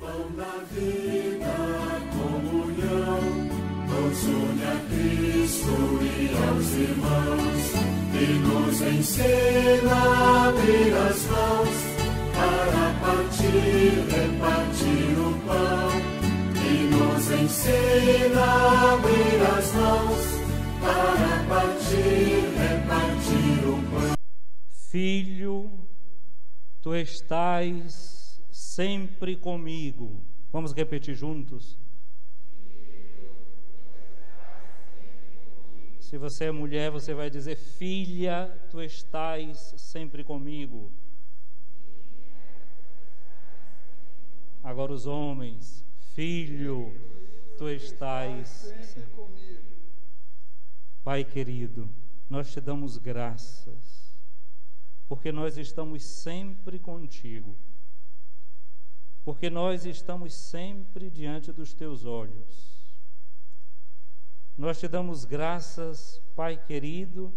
Pão da vida, comunhão, nos-une a Cristo e aos irmãos, e nos ensina a abrir as mãos para partir, repartir o pão. E nos ensina a abrir as mãos para partir, repartir o pão. Filho, tu estás sempre comigo. Vamos repetir juntos? Se você é mulher, você vai dizer: filha, tu estás sempre comigo. Agora os homens: filho, tu estás sempre comigo. Pai querido, nós te damos graças, porque nós estamos sempre contigo, porque nós estamos sempre diante dos teus olhos. Nós te damos graças, Pai querido,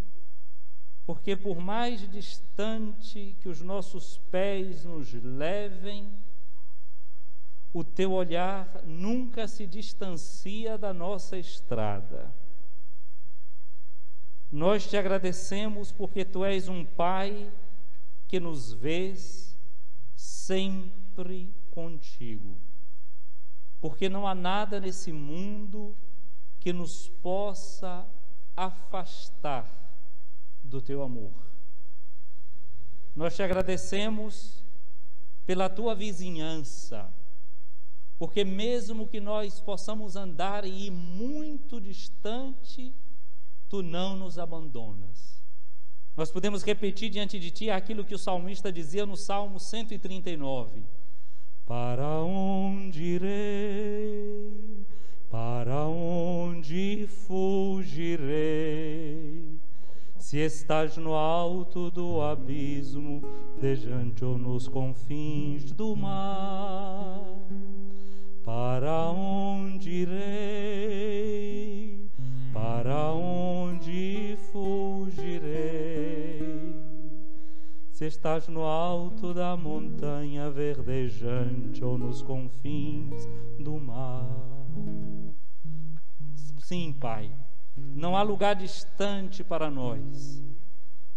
porque por mais distante que os nossos pés nos levem, o teu olhar nunca se distancia da nossa estrada. Nós te agradecemos porque tu és um Pai que nos vês sempre contigo, porque não há nada nesse mundo que nos possa afastar do teu amor. Nós te agradecemos pela tua vizinhança, porque mesmo que nós possamos andar e ir muito distante, tu não nos abandonas. Nós podemos repetir diante de ti aquilo que o salmista dizia no Salmo 139: para onde irei? Para onde fugirei? Se estás no alto do abismo, dejante ou nos confins do mar. Para onde irei? Para onde fugirei? Se estás no alto da montanha verdejante ou nos confins do mar. Sim, Pai, não há lugar distante para nós,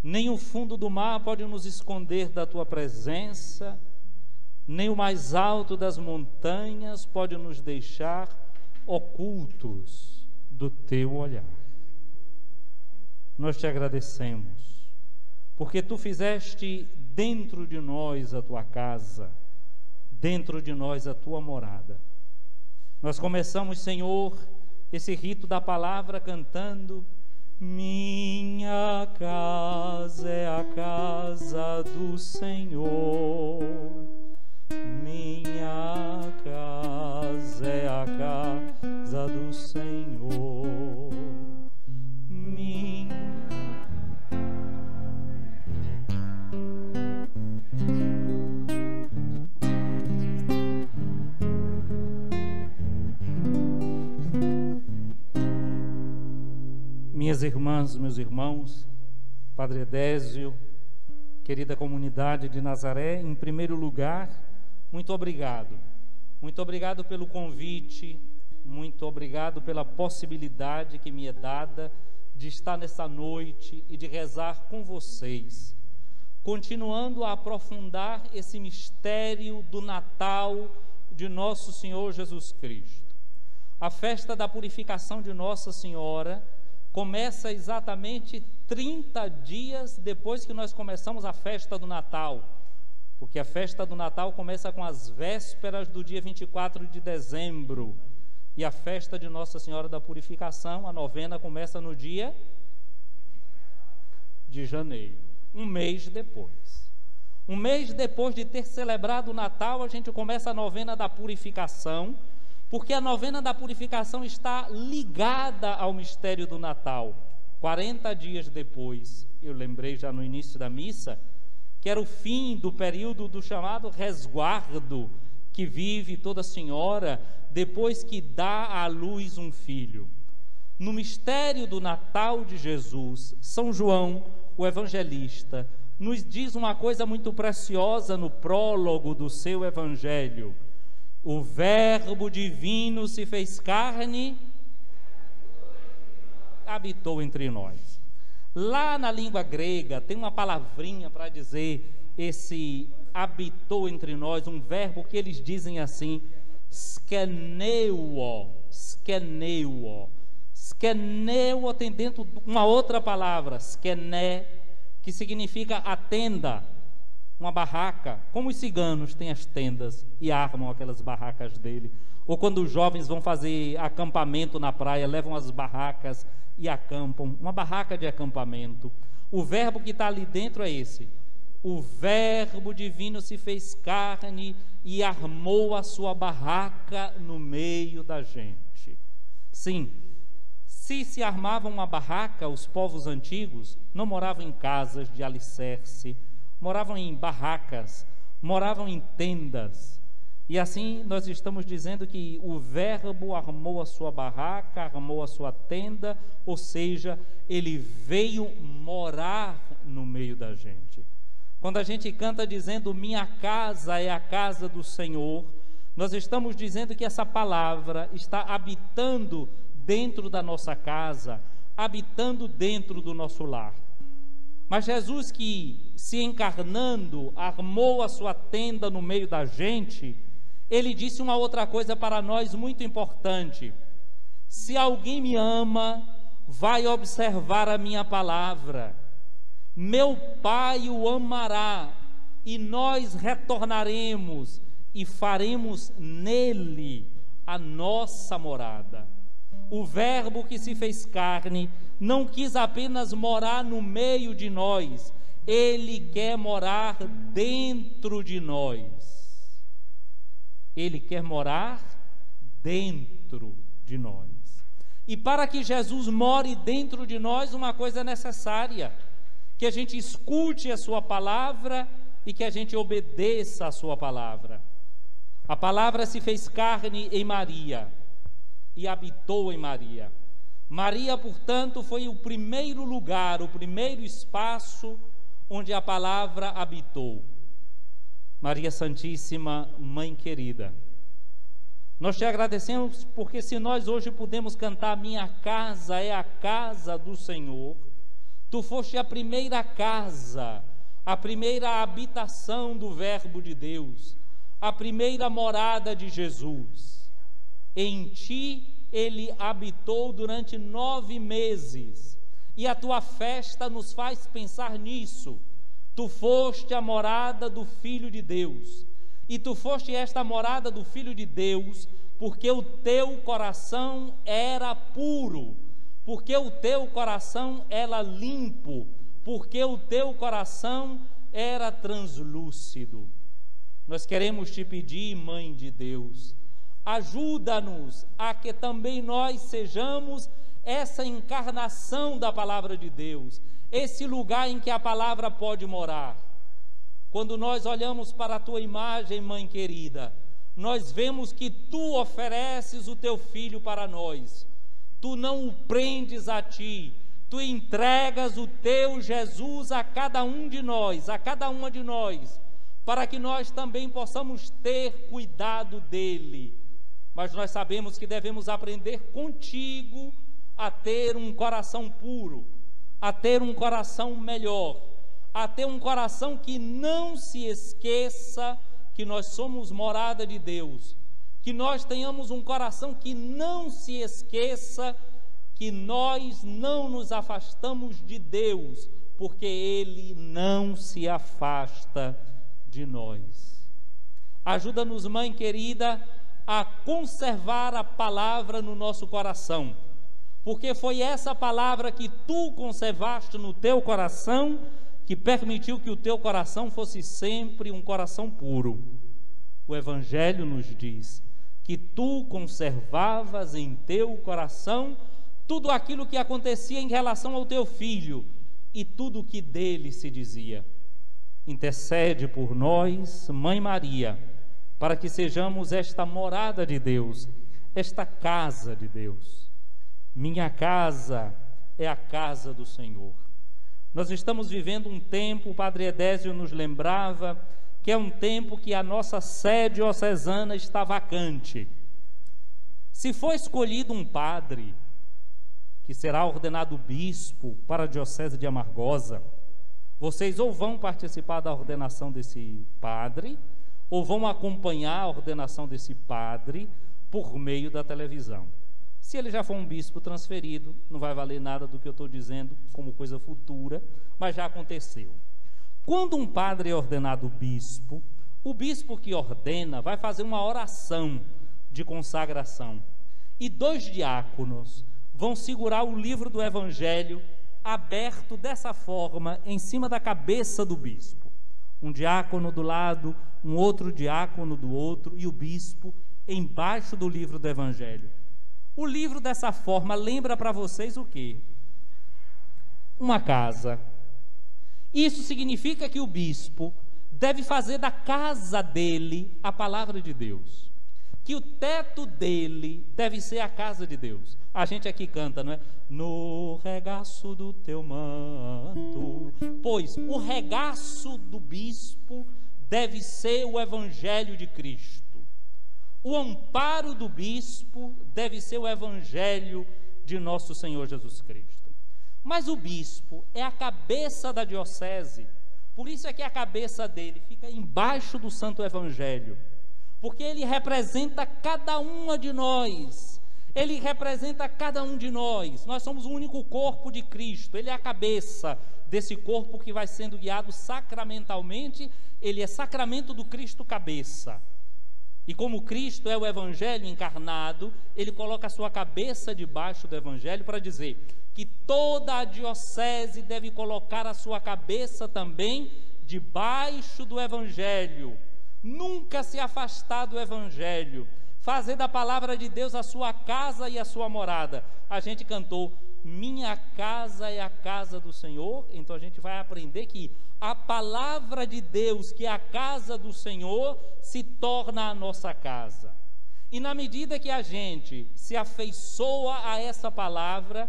nem o fundo do mar pode nos esconder da tua presença, nem o mais alto das montanhas pode nos deixar ocultos do teu olhar. Nós te agradecemos, porque tu fizeste dentro de nós a tua casa, dentro de nós a tua morada. Nós começamos, Senhor, esse rito da palavra cantando: minha casa é a casa do Senhor, minha casa é a casa do Senhor, minha... Minhas irmãs, meus irmãos, Padre Edésio, querida comunidade de Nazaré, em primeiro lugar, muito obrigado. Muito obrigado pelo convite, muito obrigado pela possibilidade que me é dada de estar nessa noite e de rezar com vocês, continuando a aprofundar esse mistério do Natal de Nosso Senhor Jesus Cristo. A festa da purificação de Nossa Senhora começa exatamente 30 dias depois que nós começamos a festa do Natal, porque a festa do Natal começa com as vésperas do dia 24 de dezembro, e a festa de Nossa Senhora da Purificação, a novena, começa no dia de janeiro, um mês depois. Um mês depois de ter celebrado o Natal, a gente começa a novena da Purificação, porque a novena da Purificação está ligada ao mistério do Natal. 40 dias depois, eu lembrei já no início da missa, que era o fim do período do chamado resguardo que vive toda senhora depois que dá à luz um filho. No mistério do Natal de Jesus, São João, o evangelista, nos diz uma coisa muito preciosa no prólogo do seu evangelho, O Verbo divino se fez carne, habitou entre nós. Lá na língua grega tem uma palavrinha para dizer esse habitou entre nós, um verbo que eles dizem assim, skeneuo. Skeneuo tem dentro uma outra palavra, skené, que significa a tenda, uma barraca, como os ciganos têm as tendas e armam aquelas barracas dele, ou quando os jovens vão fazer acampamento na praia, levam as barracas e acampam, uma barraca de acampamento. O verbo que está ali dentro é esse: o Verbo divino se fez carne e armou a sua barraca no meio da gente. Sim, se armavam uma barraca, os povos antigos não moravam em casas de alicerce, moravam em barracas, moravam em tendas. E assim nós estamos dizendo que o Verbo armou a sua barraca, armou a sua tenda, ou seja, ele veio morar no meio da gente. Quando a gente canta dizendo minha casa é a casa do Senhor, nós estamos dizendo que essa palavra está habitando dentro da nossa casa, habitando dentro do nosso lar. Mas Jesus, que se encarnando, armou a sua tenda no meio da gente, ele disse uma outra coisa para nós muito importante: se alguém me ama, vai observar a minha palavra, meu Pai o amará, e nós retornaremos e faremos nele a nossa morada. O Verbo que se fez carne não quis apenas morar no meio de nós, ele quer morar dentro de nós. Ele quer morar dentro de nós. E para que Jesus more dentro de nós, uma coisa é necessária: que a gente escute a sua palavra e que a gente obedeça a sua palavra. A palavra se fez carne em Maria e habitou em Maria. Maria, portanto, foi o primeiro lugar, o primeiro espaço onde a palavra habitou. Maria Santíssima, Mãe querida, nós te agradecemos porque se nós hoje podemos cantar minha casa é a casa do Senhor, tu foste a primeira casa, a primeira habitação do Verbo de Deus, a primeira morada de Jesus. Em ti ele habitou durante 9 meses, e a tua festa nos faz pensar nisso. Tu foste a morada do Filho de Deus, e tu foste esta morada do Filho de Deus porque o teu coração era puro, porque o teu coração era limpo, porque o teu coração era translúcido. Nós queremos te pedir, Mãe de Deus, ajuda-nos a que também nós sejamos essa encarnação da palavra de Deus, esse lugar em que a palavra pode morar. Quando nós olhamos para a tua imagem, Mãe querida, nós vemos que tu ofereces o teu Filho para nós. Tu não o prendes a ti, tu entregas o teu Jesus a cada um de nós, a cada uma de nós, para que nós também possamos ter cuidado dele. Mas nós sabemos que devemos aprender contigo a ter um coração puro, a ter um coração melhor, a ter um coração que não se esqueça que nós somos morada de Deus, que nós tenhamos um coração que não se esqueça que nós não nos afastamos de Deus, porque Ele não se afasta de nós. Ajuda-nos, Mãe querida, a conservar a palavra no nosso coração, porque foi essa palavra que tu conservaste no teu coração que permitiu que o teu coração fosse sempre um coração puro. O Evangelho nos diz que tu conservavas em teu coração tudo aquilo que acontecia em relação ao teu Filho e tudo o que dele se dizia. Intercede por nós, Mãe Maria, para que sejamos esta morada de Deus, esta casa de Deus. Minha casa é a casa do Senhor. Nós estamos vivendo um tempo, o Padre Edésio nos lembrava, que é um tempo que a nossa sede diocesana está vacante. Se for escolhido um padre, que será ordenado bispo para a diocese de Amargosa, vocês ou vão participar da ordenação desse padre, ou vão acompanhar a ordenação desse padre por meio da televisão. Se ele já for um bispo transferido, não vai valer nada do que eu estou dizendo como coisa futura, mas já aconteceu. Quando um padre é ordenado bispo, o bispo que ordena vai fazer uma oração de consagração. E 2 diáconos vão segurar o livro do Evangelho aberto dessa forma em cima da cabeça do bispo. Um diácono do lado, um outro diácono do outro e o bispo embaixo do livro do Evangelho. O livro dessa forma lembra para vocês o quê? Uma casa. Isso significa que o bispo deve fazer da casa dele a palavra de Deus, que o teto dele deve ser a casa de Deus. A gente aqui canta, não é? No regaço do teu manto. Pois o regaço do bispo deve ser o Evangelho de Cristo. O amparo do bispo deve ser o Evangelho de nosso Senhor Jesus Cristo. Mas o bispo é a cabeça da diocese, por isso é que a cabeça dele fica embaixo do Santo Evangelho, porque ele representa cada uma de nós, ele representa cada um de nós. Nós somos o único corpo de Cristo, ele é a cabeça desse corpo que vai sendo guiado sacramentalmente, ele é sacramento do Cristo cabeça. E como Cristo é o Evangelho encarnado, ele coloca a sua cabeça debaixo do Evangelho para dizer que toda a diocese deve colocar a sua cabeça também debaixo do Evangelho, nunca se afastar do Evangelho, fazer da palavra de Deus a sua casa e a sua morada. A gente cantou, minha casa é a casa do Senhor, então a gente vai aprender que a palavra de Deus, que é a casa do Senhor, se torna a nossa casa. E na medida que a gente se afeiçoa a essa palavra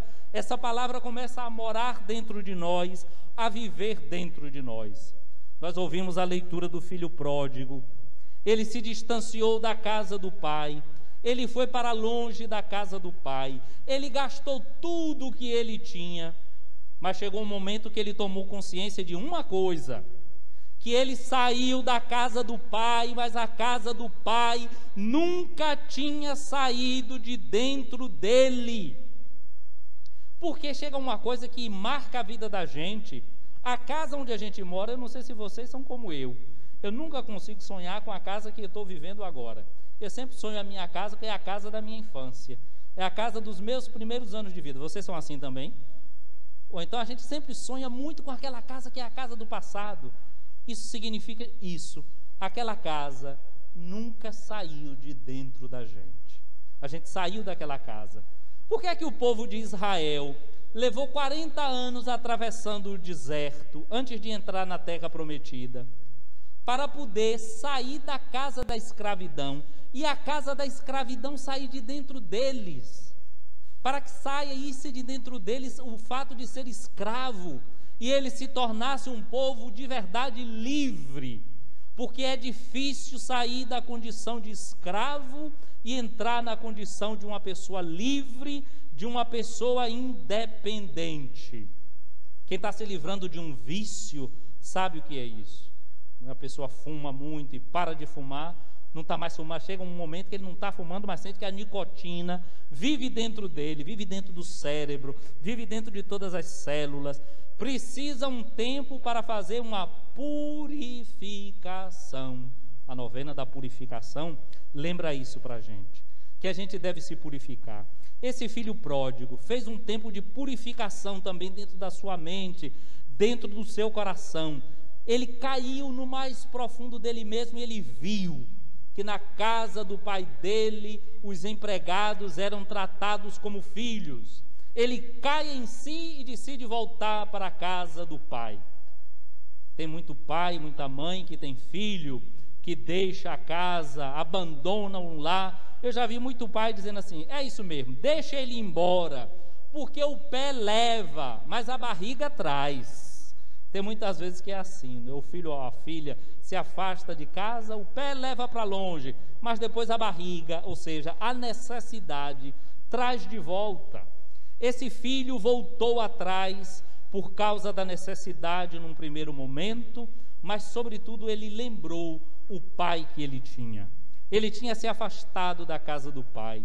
começa a morar dentro de nós, a viver dentro de nós. Nós ouvimos a leitura do filho pródigo. Ele se distanciou da casa do pai, ele foi para longe da casa do pai, ele gastou tudo o que ele tinha, mas chegou um momento que ele tomou consciência de uma coisa, que ele saiu da casa do pai, mas a casa do pai nunca tinha saído de dentro dele. Porque chega uma coisa que marca a vida da gente. A casa onde a gente mora, eu não sei se vocês são como eu nunca consigo sonhar com a casa que eu estou vivendo agora. Eu sempre sonho a minha casa, que é a casa da minha infância, é a casa dos meus primeiros anos de vida. Vocês são assim também? Ou então a gente sempre sonha muito com aquela casa que é a casa do passado. Isso significa isso, aquela casa nunca saiu de dentro da gente. A gente saiu daquela casa. Por que é que o povo de Israel levou 40 anos atravessando o deserto antes de entrar na terra prometida? Para poder sair da casa da escravidão, e a casa da escravidão sair de dentro deles, para que saísse de dentro deles o fato de ser escravo, e ele se tornasse um povo de verdade livre, porque é difícil sair da condição de escravo e entrar na condição de uma pessoa livre, de uma pessoa independente. Quem está se livrando de um vício sabe o que é isso. A pessoa fuma muito e para de fumar, não está mais fumando, chega um momento que ele não está fumando, mas sente que a nicotina vive dentro dele, vive dentro do cérebro, vive dentro de todas as células. Precisa um tempo para fazer uma purificação. A novena da purificação lembra isso para a gente, que a gente deve se purificar. Esse filho pródigo fez um tempo de purificação também dentro da sua mente, dentro do seu coração. Ele caiu no mais profundo dele mesmo e ele viu que na casa do pai dele os empregados eram tratados como filhos. Ele cai em si e decide voltar para a casa do pai. Tem muito pai, muita mãe que tem filho que deixa a casa, abandona um lar. Eu já vi muito pai dizendo assim, é isso mesmo, deixa ele embora, porque o pé leva, mas a barriga traz. Tem muitas vezes que é assim, né? O filho ou a filha se afasta de casa, o pé leva para longe, mas depois a barriga, ou seja, a necessidade, traz de volta. Esse filho voltou atrás por causa da necessidade num primeiro momento, mas sobretudo ele lembrou o pai que ele tinha. Ele tinha se afastado da casa do pai,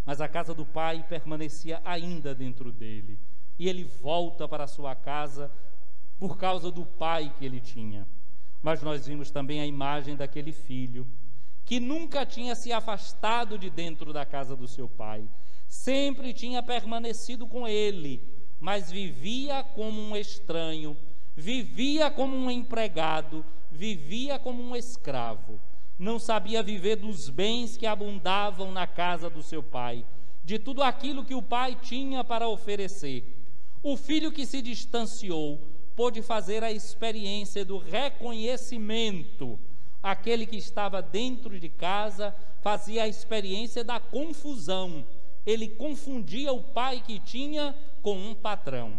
mas a casa do pai permanecia ainda dentro dele. E ele volta para a sua casa por causa do pai que ele tinha. Mas nós vimos também a imagem daquele filho que nunca tinha se afastado de dentro da casa do seu pai, sempre tinha permanecido com ele, mas vivia como um estranho, vivia como um empregado, vivia como um escravo. Não sabia viver dos bens que abundavam na casa do seu pai, de tudo aquilo que o pai tinha para oferecer. O filho que se distanciou pôde fazer a experiência do reconhecimento. Aquele que estava dentro de casa fazia a experiência da confusão. Ele confundia o pai que tinha com um patrão.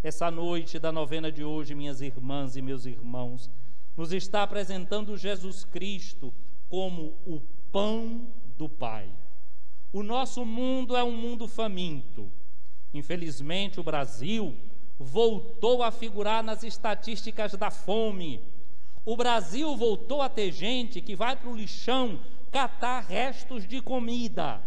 Essa noite da novena de hoje, minhas irmãs e meus irmãos, nos está apresentando Jesus Cristo como o pão do Pai. O nosso mundo é um mundo faminto. Infelizmente, o Brasil voltou a figurar nas estatísticas da fome. O Brasil voltou a ter gente que vai para o lixão catar restos de comida.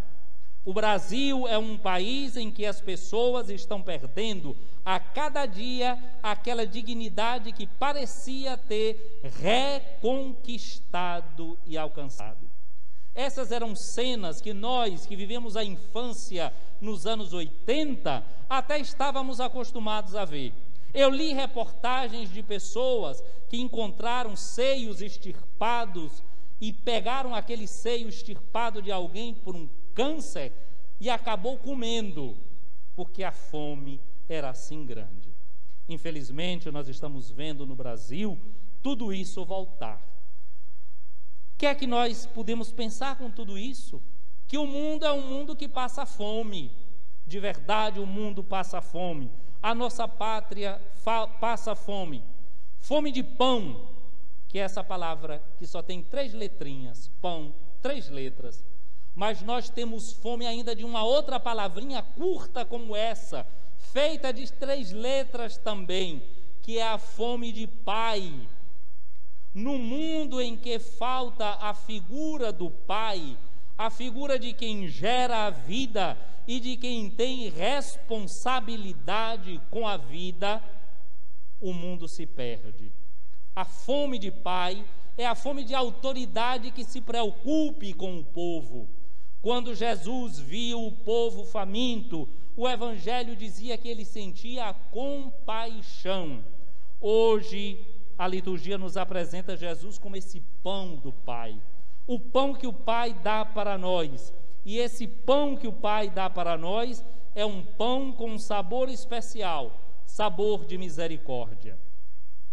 O Brasil é um país em que as pessoas estão perdendo a cada dia aquela dignidade que parecia ter reconquistado e alcançado. Essas eram cenas que nós, que vivemos a infância nos anos 80, até estávamos acostumados a ver. Eu li reportagens de pessoas que encontraram seios extirpados e pegaram aquele seio extirpado de alguém por um câncer e acabou comendo, porque a fome era assim grande. Infelizmente, nós estamos vendo no Brasil tudo isso voltar. O que é que nós podemos pensar com tudo isso? Que o mundo é um mundo que passa fome. De verdade, o mundo passa fome. A nossa pátria passa fome. Fome de pão, que é essa palavra que só tem 3 letrinhas, pão, 3 letras. Mas nós temos fome ainda de uma outra palavrinha curta como essa, feita de 3 letras também, que é a fome de pai. No mundo em que falta a figura do pai, a figura de quem gera a vida e de quem tem responsabilidade com a vida, o mundo se perde. A fome de pai é a fome de autoridade que se preocupe com o povo. Quando Jesus viu o povo faminto, o Evangelho dizia que ele sentia compaixão. Hoje, a liturgia nos apresenta Jesus como esse pão do Pai. O pão que o Pai dá para nós. E esse pão que o Pai dá para nós é um pão com um sabor especial, sabor de misericórdia.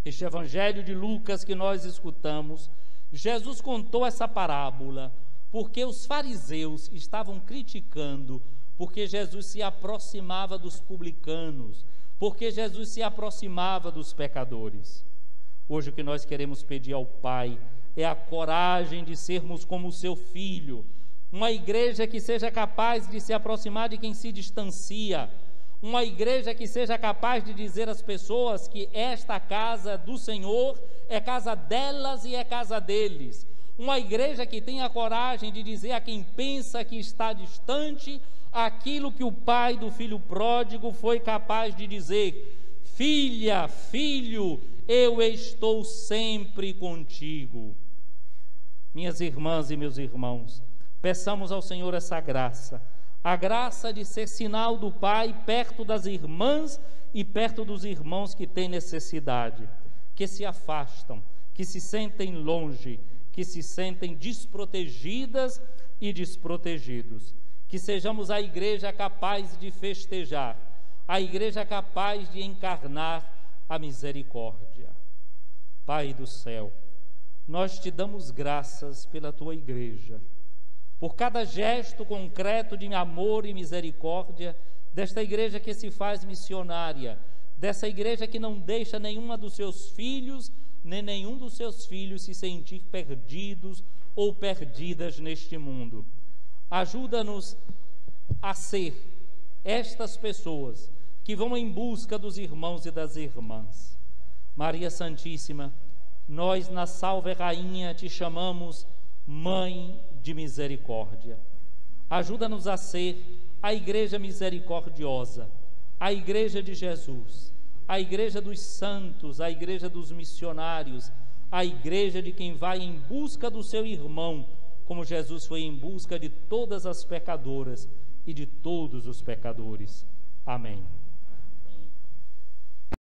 Este Evangelho de Lucas que nós escutamos, Jesus contou essa parábola porque os fariseus estavam criticando, porque Jesus se aproximava dos publicanos, porque Jesus se aproximava dos pecadores. Hoje o que nós queremos pedir ao Pai é a coragem de sermos como o seu Filho, uma igreja que seja capaz de se aproximar de quem se distancia, uma igreja que seja capaz de dizer às pessoas que esta casa do Senhor é casa delas e é casa deles, uma igreja que tenha a coragem de dizer a quem pensa que está distante aquilo que o pai do filho pródigo foi capaz de dizer: filha, filho, eu estou sempre contigo. Minhas irmãs e meus irmãos, peçamos ao Senhor essa graça, a graça de ser sinal do Pai perto das irmãs e perto dos irmãos que têm necessidade, que se afastam, que se sentem longe, que se sentem desprotegidas e desprotegidos. Que sejamos a igreja capaz de festejar, a igreja capaz de encarnar a misericórdia. Pai do céu, nós te damos graças pela tua igreja, por cada gesto concreto de amor e misericórdia desta igreja que se faz missionária, dessa igreja que não deixa nenhuma dos seus filhos, nem nenhum dos seus filhos se sentir perdidos ou perdidas neste mundo. Ajuda-nos a ser estas pessoas que vão em busca dos irmãos e das irmãs. Maria Santíssima, nós na Salve Rainha te chamamos Mãe de Misericórdia. Ajuda-nos a ser a Igreja misericordiosa, a Igreja de Jesus, a Igreja dos santos, a Igreja dos missionários, a Igreja de quem vai em busca do seu irmão, como Jesus foi em busca de todas as pecadoras e de todos os pecadores. Amém.